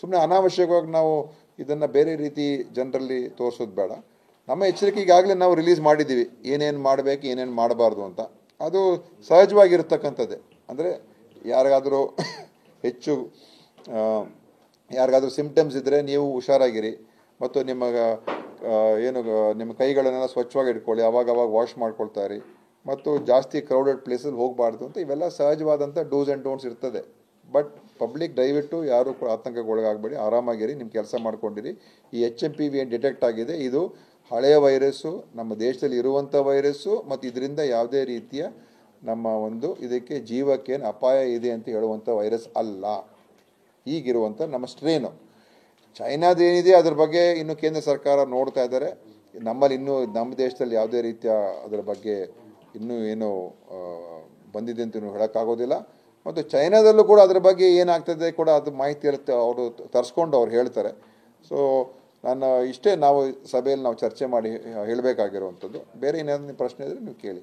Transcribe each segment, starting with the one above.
ಸುಮ್ಮನೆ ಅನಾವಶ್ಯಕವಾಗಿ ನಾವು ಇದನ್ನು ಬೇರೆ ರೀತಿ ಜನರಲ್ಲಿ ತೋರಿಸೋದು ಬೇಡ. ನಮ್ಮ ಎಚ್ಚರಿಕೆಗಾಗಲೇ ನಾವು ರಿಲೀಸ್ ಮಾಡಿದ್ದೀವಿ ಏನೇನು ಮಾಡಬೇಕು ಏನೇನು ಮಾಡಬಾರ್ದು ಅಂತ. ಅದು ಸಹಜವಾಗಿರ್ತಕ್ಕಂಥದ್ದೇ. ಅಂದರೆ ಯಾರಿಗಾದರೂ ಹೆಚ್ಚು ಯಾರಿಗಾದರೂ ಸಿಂಪ್ಟಮ್ಸ್ ಇದ್ದರೆ ನೀವು ಹುಷಾರಾಗಿರಿ ಮತ್ತು ನಿಮ್ಮ ಕೈಗಳನ್ನೆಲ್ಲ ಸ್ವಚ್ಛವಾಗಿ ಇಟ್ಕೊಳ್ಳಿ, ಅವಾಗ ವಾಶ್ ಮಾಡ್ಕೊಳ್ತಾ ಇರಿ ಮತ್ತು ಜಾಸ್ತಿ ಕ್ರೌಡೆಡ್ ಪ್ಲೇಸಲ್ಲಿ ಹೋಗಬಾರ್ದು ಅಂತ ಇವೆಲ್ಲ ಸಹಜವಾದಂಥ ಡೂಸ್ ಆ್ಯಂಡ್ ಡೋಂಟ್ಸ್ ಇರ್ತದೆ. ಬಟ್ ಪಬ್ಲಿಕ್ ದಯವಿಟ್ಟು ಯಾರೂ ಕೂಡ ಆತಂಕಗೊಳಗಾಗಬೇಡಿ, ಆರಾಮಾಗಿರಿ, ನಿಮ್ಮ ಕೆಲಸ ಮಾಡ್ಕೊಂಡಿರಿ. ಈ HMPV ಏನು ಡಿಟೆಕ್ಟ್ ಆಗಿದೆ ಇದು ಹಳೆಯ ವೈರಸ್ಸು, ನಮ್ಮ ದೇಶದಲ್ಲಿ ಇರುವಂಥ ವೈರಸ್ಸು ಮತ್ತು ಇದರಿಂದ ಯಾವುದೇ ರೀತಿಯ ನಮ್ಮ ಇದಕ್ಕೆ ಜೀವಕ್ಕೇನು ಅಪಾಯ ಇದೆ ಅಂತ ಹೇಳುವಂಥ ವೈರಸ್ ಅಲ್ಲ. ಈಗಿರುವಂಥ ನಮ್ಮ ಸ್ಟ್ರೇನು ಚೈನಾದ ಏನಿದೆ ಅದ್ರ ಬಗ್ಗೆ ಇನ್ನು ಕೇಂದ್ರ ಸರ್ಕಾರ ನೋಡ್ತಾ ಇದ್ದಾರೆ. ನಮ್ಮಲ್ಲಿ ಇನ್ನೂ ನಮ್ಮ ದೇಶದಲ್ಲಿ ಯಾವುದೇ ರೀತಿಯ ಅದರ ಬಗ್ಗೆ ಇನ್ನೂ ಏನು ಬಂದಿದೆ ಅಂತ ಹೇಳೋಕ್ಕಾಗೋದಿಲ್ಲ. ಮತ್ತು ಚೈನಾದಲ್ಲೂ ಕೂಡ ಅದರ ಬಗ್ಗೆ ಏನಾಗ್ತದೆ ಕೂಡ ಅದು ಮಾಹಿತಿ ಇರುತ್ತೆ, ಅವರು ತರಿಸ್ಕೊಂಡು ಅವ್ರು ಹೇಳ್ತಾರೆ. ಸೊ ನಾನು ಇಷ್ಟೇ ನಾವು ಸಭೆಯಲ್ಲಿ ನಾವು ಚರ್ಚೆ ಮಾಡಿ ಹೇಳಬೇಕಾಗಿರುವಂಥದ್ದು. ಬೇರೆ ಏನಾದರೂ ಪ್ರಶ್ನೆ ಇದ್ದರೆ ನೀವು ಕೇಳಿ.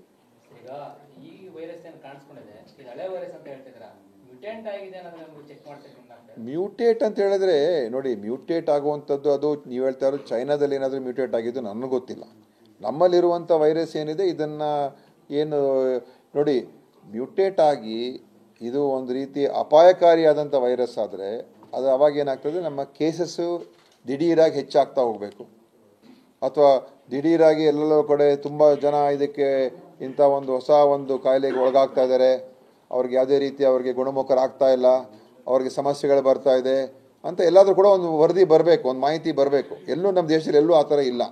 ಮ್ಯೂಟೇಟ್ ಅಂತ ಹೇಳಿದ್ರೆ ನೋಡಿ, ಮ್ಯೂಟೇಟ್ ಆಗುವಂಥದ್ದು ಅದು ನೀವು ಹೇಳ್ತಾ ಇರೋದು ಚೈನಾದಲ್ಲಿ ಏನಾದರೂ ಮ್ಯೂಟೇಟ್ ಆಗಿದ್ದು ನನಗೆ ಗೊತ್ತಿಲ್ಲ. ನಮ್ಮಲ್ಲಿರುವಂಥ ವೈರಸ್ ಏನಿದೆ ಇದನ್ನು ಏನು ನೋಡಿ, ಮ್ಯೂಟೇಟ್ ಆಗಿ ಇದು ಒಂದು ರೀತಿ ಅಪಾಯಕಾರಿಯಾದಂಥ ವೈರಸ್ ಆದರೆ ಅದು ಅವಾಗ ಏನಾಗ್ತದೆ, ನಮ್ಮ ಕೇಸಸ್ಸು ದಿಢೀರಾಗಿ ಹೆಚ್ಚಾಗ್ತಾ ಹೋಗಬೇಕು, ಅಥವಾ ದಿಢೀರಾಗಿ ಎಲ್ಲೆಲ್ಲೋ ಕಡೆ ತುಂಬ ಜನ ಇದಕ್ಕೆ ಇಂಥ ಹೊಸ ಕಾಯಿಲೆಗೆ ಒಳಗಾಗ್ತಾ ಇದ್ದಾರೆ, ಅವ್ರಿಗೆ ಯಾವುದೇ ರೀತಿ ಅವ್ರಿಗೆ ಗುಣಮುಖರಾಗ್ತಾ ಇಲ್ಲ, ಅವ್ರಿಗೆ ಸಮಸ್ಯೆಗಳು ಬರ್ತಾ ಇದೆ ಅಂತ ಎಲ್ಲಾದರೂ ಕೂಡ ಒಂದು ವರದಿ ಬರಬೇಕು, ಒಂದು ಮಾಹಿತಿ ಬರಬೇಕು. ಎಲ್ಲೂ ನಮ್ಮ ದೇಶದಲ್ಲಿ ಎಲ್ಲೂ ಆ ಥರ ಇಲ್ಲ.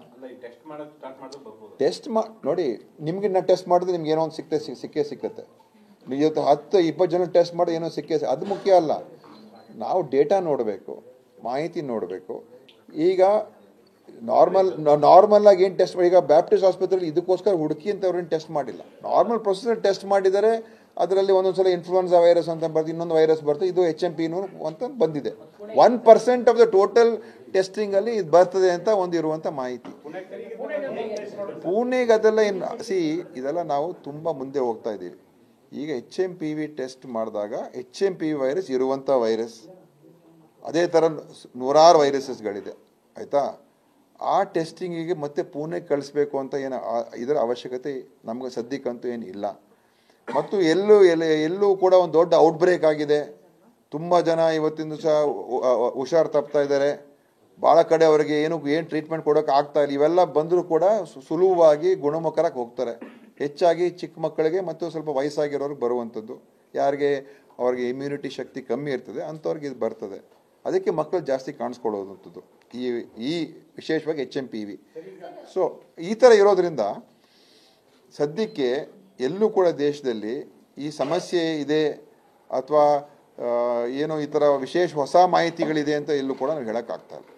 ಟೆಸ್ಟ್ ನೋಡಿ, ನಿಮ್ಗೆ ನಾನು ಟೆಸ್ಟ್ ಮಾಡಿದ್ರೆ ನಿಮ್ಗೆ ಏನೋ ಒಂದು ಸಿಕ್ಕುತ್ತೆ. ನೀವು ಇವತ್ತು 10-20 ಜನ ಟೆಸ್ಟ್ ಮಾಡಿ ಏನೋ ಅದು ಮುಖ್ಯ ಅಲ್ಲ. ನಾವು ಡೇಟಾ ನೋಡಬೇಕು, ಮಾಹಿತಿ ನೋಡಬೇಕು. ಈಗ ನಾರ್ಮಲ್ ಆಗಿ ಏನು ಟೆಸ್ಟ್ ಮಾಡಿ, ಈಗ ಬ್ಯಾಪ್ಟಿಸ್ಟ್ ಆಸ್ಪತ್ರೆಯಲ್ಲಿ ಇದಕ್ಕೋಸ್ಕರ ಹುಡುಕಿ ಅಂತ ಅವ್ರೇನು ಟೆಸ್ಟ್ ಮಾಡಿಲ್ಲ. ನಾರ್ಮಲ್ ಪ್ರೊಸೆಸರ್ ಟೆಸ್ಟ್ ಮಾಡಿದರೆ ಅದರಲ್ಲಿ ಒಂದೊಂದ್ಸಲ ಇನ್ಫ್ಲೂಯೆನ್ಸಾ ವೈರಸ್ ಅಂತ ಬರ್ತದೆ, ಇನ್ನೊಂದು ವೈರಸ್ ಬರ್ತದೆ, ಇದು HMP ಅಂತ ಬಂದಿದೆ. 1% ಆಫ್ ದ ಟೋಟಲ್ ಟೆಸ್ಟಿಂಗಲ್ಲಿ ಇದು ಬರ್ತದೆ ಅಂತ ಇರುವಂಥ ಮಾಹಿತಿ. ಪುಣೆಗೆ ಅದೆಲ್ಲ ಇದೆಲ್ಲ ನಾವು ತುಂಬ ಮುಂದೆ ಹೋಗ್ತಾ ಇದ್ದೀವಿ. ಈಗ HMPV ಟೆಸ್ಟ್ ಮಾಡಿದಾಗ HMPV ವೈರಸ್ ಇರುವಂಥ ವೈರಸ್, ಅದೇ ಥರ 100 ವೈರಸಸ್ಗಳಿದೆ, ಆಯಿತಾ? ಆ ಟೆಸ್ಟಿಂಗಿಗೆ ಮತ್ತೆ ಪುಣೆಗೆ ಕಳಿಸ್ಬೇಕು ಅಂತ ಇದರ ಅವಶ್ಯಕತೆ ನಮಗೆ ಸದ್ಯಕ್ಕಂತೂ ಏನು ಇಲ್ಲ. ಮತ್ತು ಎಲ್ಲೂ ಕೂಡ ಒಂದು ದೊಡ್ಡ ಔಟ್ಬ್ರೇಕ್ ಆಗಿದೆ, ತುಂಬ ಜನ ಇವತ್ತಿನ ದಿವಸ ಹುಷಾರು ತಪ್ತಾ ಇದ್ದಾರೆ, ಭಾಳ ಕಡೆ ಅವರಿಗೆ ಏನು ಟ್ರೀಟ್ಮೆಂಟ್ ಕೊಡೋಕೆ ಆಗ್ತಾ ಇಲ್ಲ. ಇವೆಲ್ಲ ಬಂದರೂ ಕೂಡ ಸುಲಭವಾಗಿ ಗುಣಮುಖರಾಗಿ ಹೋಗ್ತಾರೆ. ಹೆಚ್ಚಾಗಿ ಚಿಕ್ಕ ಮಕ್ಕಳಿಗೆ ಮತ್ತು ಸ್ವಲ್ಪ ವಯಸ್ಸಾಗಿರೋರಿಗೆ ಬರುವಂಥದ್ದು, ಯಾರಿಗೆ ಅವ್ರಿಗೆ ಇಮ್ಯುನಿಟಿ ಶಕ್ತಿ ಕಮ್ಮಿ ಇರ್ತದೆ ಅಂಥವ್ರಿಗೆ ಇದು ಬರ್ತದೆ. ಅದಕ್ಕೆ ಮಕ್ಕಳು ಜಾಸ್ತಿ ಕಾಣಿಸ್ಕೊಳ್ಳೋದಂಥದ್ದು ಈ ವಿಶೇಷವಾಗಿ HMPV. ಸೊ ಈ ಥರ ಇರೋದ್ರಿಂದ ಸದ್ಯಕ್ಕೆ ಎಲ್ಲೂ ಕೂಡ ದೇಶದಲ್ಲಿ ಈ ಸಮಸ್ಯೆ ಇದೆ ಅಥವಾ ಏನೋ ಈ ಥರ ವಿಶೇಷ ಹೊಸ ಮಾಹಿತಿಗಳಿದೆ ಅಂತ ಎಲ್ಲೂ ಕೂಡ ನಾವು ಹೇಳೋಕ್ಕಾಗ್ತಾ ಇಲ್ಲ.